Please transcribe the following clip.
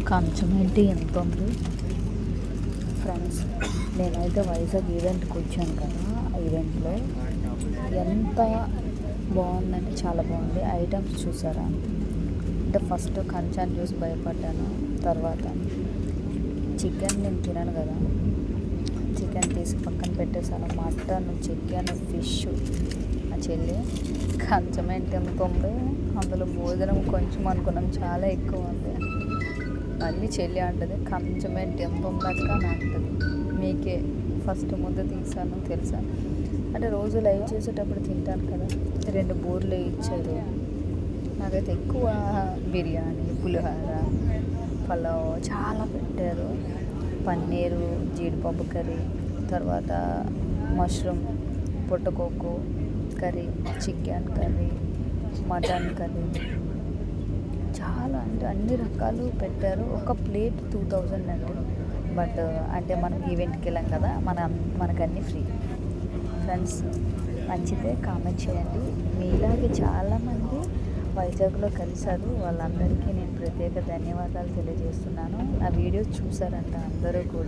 కంచం ఏంటి ఎంత ఉంది ఫ్రెండ్స్. నేనైతే వైజాగ్ ఈవెంట్కి వచ్చాను కదా, ఆ ఈవెంట్లో ఎంత బాగుందంటే చాలా బాగుంది. ఐటమ్స్ చూసారా? అంటే ఫస్ట్ కంచాన్ని చూసి భయపడ్డాను. తర్వాత చికెన్ నేను తినను కదా, చికెన్ తీసి పక్కన పెట్టేశాను. Mutton, chicken, fish. ఆ చెల్లి కంచం ఏంటి ఎంత ఉంది, అందులో భోజనం కొంచెం అనుకున్నాం, చాలా ఎక్కువ ఉంది. మళ్ళీ చెల్లి అంటది కంచం ఏంటి ఎంత ఉందక్క అని అంటది. మీకే ఫస్ట్ ముద్ద తీసాను తెలుసా. అంటే రోజు లైవ్ చేసేటప్పుడు తింటాను కదా, 2 బూర్లు ఇచ్చారు. నాకైతే ఎక్కువ బిర్యానీ, పులిహోర, పలావ్ చాలా పెట్టారు. పన్నీరు, జీడిపప్పు కర్రీ, తర్వాత మష్రూమ్, పొట్టకోకు curry, chicken curry, mutton curry, చాలా అంటే అన్ని రకాలు పెట్టారు. ఒక ప్లేట్ 2000 అండి. బట్ అంటే మనం ఈవెంట్కి వెళ్ళాం కదా, మనకన్నీ ఫ్రీ. ఫ్రెండ్స్ నచ్చితే కామెంట్ చేయండి. మీలాగే చాలామంది వైజాగ్లో కలిశారు, వాళ్ళందరికీ నేను ప్రత్యేక ధన్యవాదాలు తెలియజేస్తున్నాను. నా వీడియో చూసారంట అందరూ కూడా.